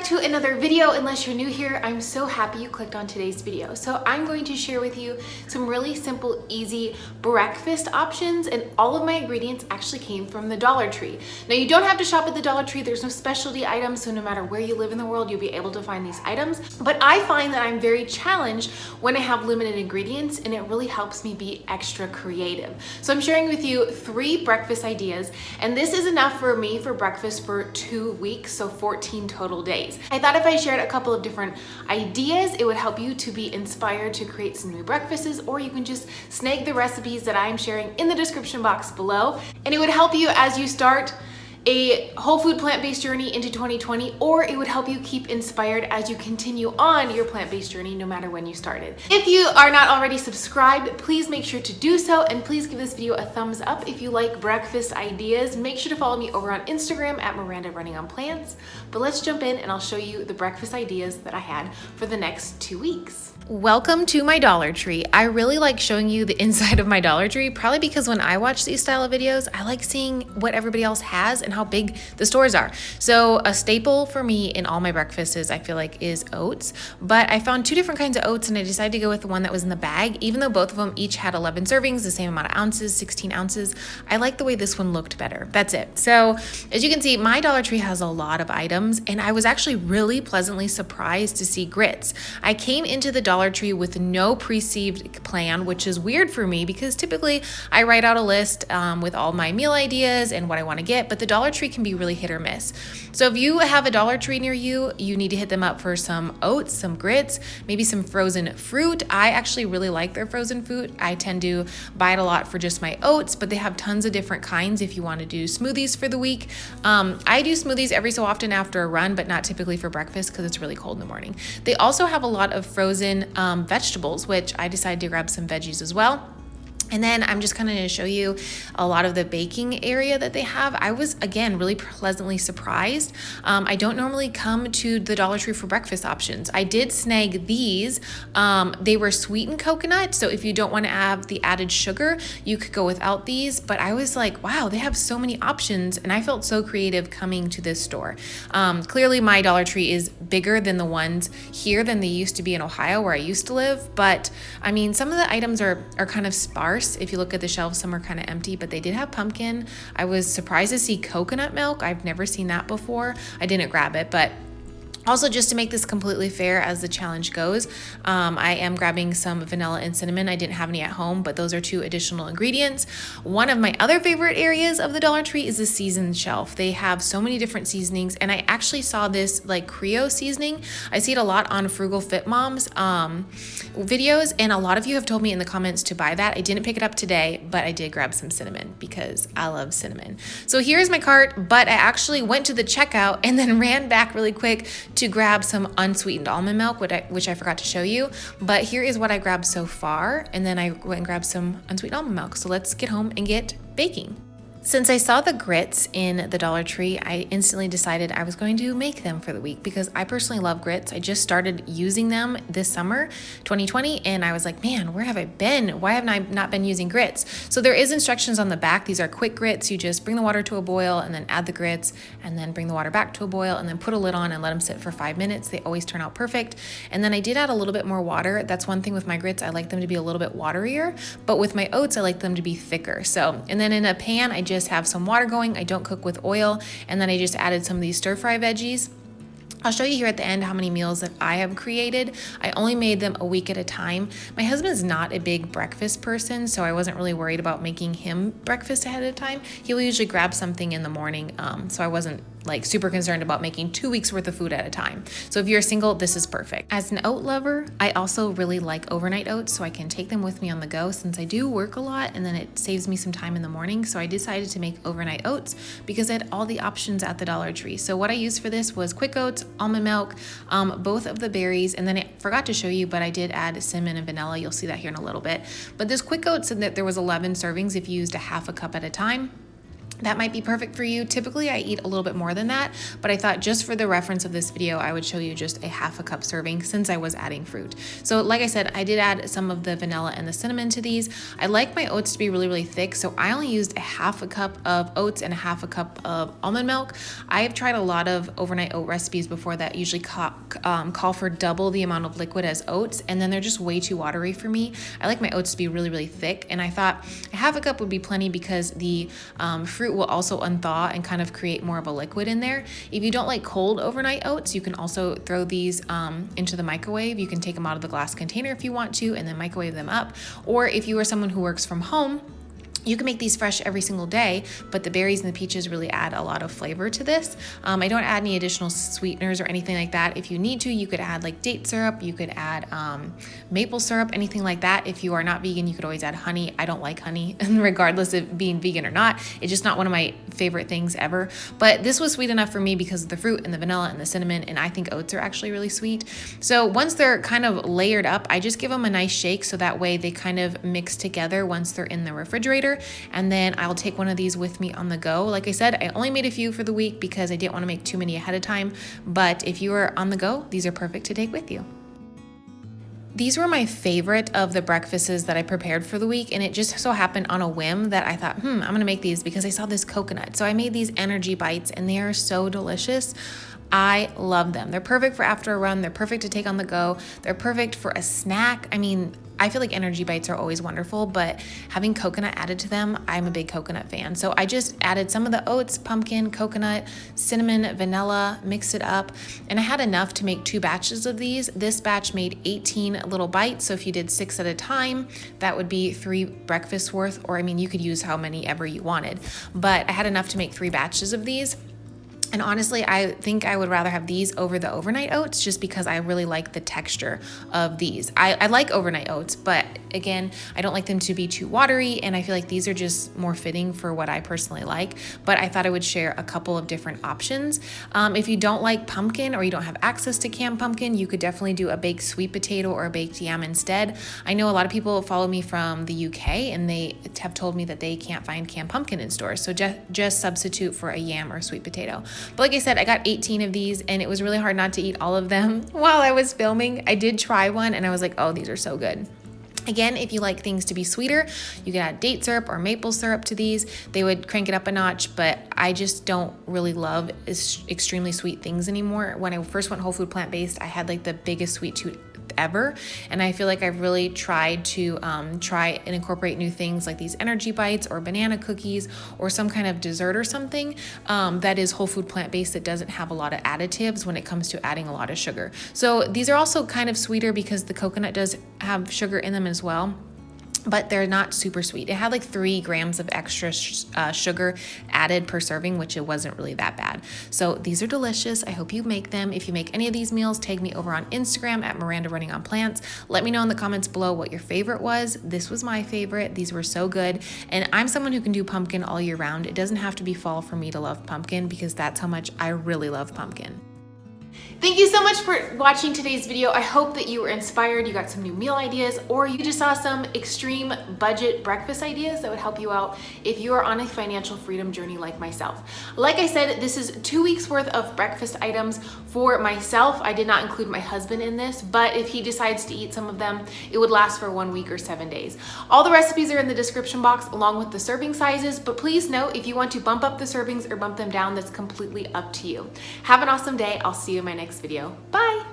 to another video. Unless you're new here, I'm so happy you clicked on today's video. So I'm going to share with you some really simple, easy breakfast options, and all of my ingredients actually came from the Dollar Tree. Now you don't have to shop at the Dollar Tree. There's no specialty items, so no matter where you live in the world, you'll be able to find these items. But I find that I'm very challenged when I have limited ingredients, and it really helps me be extra creative. So I'm sharing with you 3 breakfast ideas, and this is enough for me for breakfast for 2 weeks, so 14 total days. I thought if I shared a couple of different ideas, it would help you to be inspired to create some new breakfasts, or you can just snag the recipes that I'm sharing in the description box below, and it would help you as you start a whole food plant-based journey into 2020, or it would help you keep inspired as you continue on your plant-based journey no matter when you started. If you are not already subscribed, please make sure to do so, and please give this video a thumbs up if you like breakfast ideas. Make sure to follow me over on Instagram at Miranda Running on Plants. But let's jump in and I'll show you the breakfast ideas that I had for the next 2 weeks. Welcome to my Dollar Tree. I really like showing you the inside of my Dollar Tree, probably because when I watch these style of videos, I like seeing what everybody else has and how big the stores are. So a staple for me in all my breakfasts, I feel like, is oats, but I found 2 different kinds of oats, and I decided to go with the one that was in the bag. Even though both of them each had 11 servings, the same amount of ounces, 16 ounces, I like the way this one looked better. That's it. So as you can see, my Dollar Tree has a lot of items, and I was actually really pleasantly surprised to see grits. I came into the Dollar Tree with no perceived plan, which is weird for me because typically I write out a list with all my meal ideas and what I want to get, but the Dollar Tree can be really hit or miss. So if you have a Dollar Tree near you, you need to hit them up for some oats, some grits, maybe some frozen fruit. I actually really like their frozen fruit. I tend to buy it a lot for just my oats, but they have tons of different kinds if you want to do smoothies for the week. I do smoothies every so often after a run, but not typically for breakfast because it's really cold in the morning. They also have a lot of frozen vegetables, which I decided to grab some veggies as well. And then I'm just kind of going to show you a lot of the baking area that they have. I was, again, really pleasantly surprised. I don't normally come to the Dollar Tree for breakfast options. I did snag these. They were sweetened coconut, so if you don't want to have the added sugar, you could go without these. But I was like, wow, they have so many options, and I felt so creative coming to this store. Clearly, my Dollar Tree is bigger than the ones here than they used to be in Ohio, where I used to live. But, I mean, some of the items are kind of sparse. If you look at the shelves, some are kind of empty, but they did have pumpkin. I was surprised to see coconut milk. I've never seen that before. I didn't grab it, but also, just to make this completely fair as the challenge goes, I am grabbing some vanilla and cinnamon. I didn't have any at home, but those are 2 additional ingredients. One of my other favorite areas of the Dollar Tree is the seasoned shelf. They have so many different seasonings, and I actually saw this like Creole seasoning. I see it a lot on Frugal Fit Moms videos, and a lot of you have told me in the comments to buy that. I didn't pick it up today, but I did grab some cinnamon because I love cinnamon. So here's my cart, but I actually went to the checkout and then ran back really quick to grab some unsweetened almond milk, which I forgot to show you. But here is what I grabbed so far, and then I went and grabbed some unsweetened almond milk. So let's get home and get baking. Since I saw the grits in the Dollar Tree, I instantly decided I was going to make them for the week because I personally love grits. I just started using them this summer, 2020, and I was like, man, where have I been? Why haven't I not been using grits? So there is instructions on the back. These are quick grits. You just bring the water to a boil and then add the grits and then bring the water back to a boil and then put a lid on and let them sit for 5 minutes. They always turn out perfect. And then I did add a little bit more water. That's one thing with my grits. I like them to be a little bit waterier, but with my oats, I like them to be thicker. So, and then in a pan, I just have some water going. I don't cook with oil. And then I just added some of these stir fry veggies. I'll show you here at the end how many meals that I have created. I only made them a week at a time. My husband's not a big breakfast person, so I wasn't really worried about making him breakfast ahead of time. He will usually grab something in the morning, so I wasn't like super concerned about making 2 weeks worth of food at a time. So if you're single, this is perfect. As an oat lover, I also really like overnight oats, so I can take them with me on the go since I do work a lot, and then it saves me some time in the morning. So I decided to make overnight oats because I had all the options at the Dollar Tree. So what I used for this was quick oats, almond milk, both of the berries, and then I forgot to show you, but I did add cinnamon and vanilla. You'll see that here in a little bit. But this quick oats said that there was 11 servings if you used a half a cup at a time. that might be perfect for you. Typically I eat a little bit more than that, but I thought just for the reference of this video, I would show you just a half a cup serving since I was adding fruit. So like I said, I did add some of the vanilla and the cinnamon to these. I like my oats to be really, really thick, so I only used a half a cup of oats and a half a cup of almond milk. I have tried a lot of overnight oat recipes before that usually call for double the amount of liquid as oats, and then they're just way too watery for me. I like my oats to be really, really thick, and I thought a half a cup would be plenty because the fruit will also unthaw and kind of create more of a liquid in there. If you don't like cold overnight oats, you can also throw these into the microwave. You can take them out of the glass container if you want to and then microwave them up. Or if you are someone who works from home, you can make these fresh every single day, but the berries and the peaches really add a lot of flavor to this. I don't add any additional sweeteners or anything like that. If you need to, you could add like date syrup, you could add maple syrup, anything like that. If you are not vegan, you could always add honey. I don't like honey, regardless of being vegan or not. It's just not one of my favorite things ever. But this was sweet enough for me because of the fruit and the vanilla and the cinnamon, and I think oats are actually really sweet. So once they're kind of layered up, I just give them a nice shake so that way they kind of mix together once they're in the refrigerator. And then I'll take one of these with me on the go. Like I said, I only made a few for the week because I didn't want to make too many ahead of time. But if you are on the go, these are perfect to take with you. These were my favorite of the breakfasts that I prepared for the week, and it just so happened on a whim that I thought, I'm gonna make these because I saw this coconut. So I made these energy bites, and they are so delicious. I love them. They're perfect for after a run. They're perfect to take on the go. They're perfect for a snack. I mean, I feel like energy bites are always wonderful, but having coconut added to them, I'm a big coconut fan. So I just added some of the oats, pumpkin, coconut, cinnamon, vanilla, mixed it up, and I had enough to make 2 batches of these. This batch made 18 little bites, so if you did 6 at a time, that would be 3 breakfasts worth, or I mean, you could use how many ever you wanted, but I had enough to make 3 batches of these. And honestly, I think I would rather have these over the overnight oats just because I really like the texture of these. I like overnight oats, but again, I don't like them to be too watery, and I feel like these are just more fitting for what I personally like. But I thought I would share a couple of different options. If you don't like pumpkin or you don't have access to canned pumpkin, you could definitely do a baked sweet potato or a baked yam instead. I know a lot of people follow me from the UK, and they have told me that they can't find canned pumpkin in stores. So just substitute for a yam or sweet potato. But like I said, I got 18 of these, and it was really hard not to eat all of them while I was filming. I did try one, and I was like, oh, these are so good. Again, if you like things to be sweeter, you can add date syrup or maple syrup to these. They would crank it up a notch, but I just don't really love extremely sweet things anymore. When I first went whole food plant-based, I had like the biggest sweet tooth ever, and I feel like I've really tried to try and incorporate new things like these energy bites or banana cookies or some kind of dessert or something that is whole food plant-based that doesn't have a lot of additives when it comes to adding a lot of sugar. So these are also kind of sweeter because the coconut does have sugar in them as well, but they're not super sweet. It had like 3 grams of extra sugar added per serving, which it wasn't really that bad. So these are delicious. I hope you make them. If you make any of these meals, tag me over on Instagram at Miranda Running on Plants. Let me know in the comments below what your favorite was. This was my favorite. These were so good. And I'm someone who can do pumpkin all year round. It doesn't have to be fall for me to love pumpkin because that's how much I really love pumpkin. Thank you so much for watching today's video. I hope that you were inspired, you got some new meal ideas, or you just saw some extreme budget breakfast ideas that would help you out if you are on a financial freedom journey like myself. Like I said, this is 2 weeks worth of breakfast items for myself. I did not include my husband in this, but if he decides to eat some of them, it would last for 1 week or 7 days. All the recipes are in the description box along with the serving sizes, but please note if you want to bump up the servings or bump them down, that's completely up to you. Have an awesome day. I'll see you in my next video. Bye.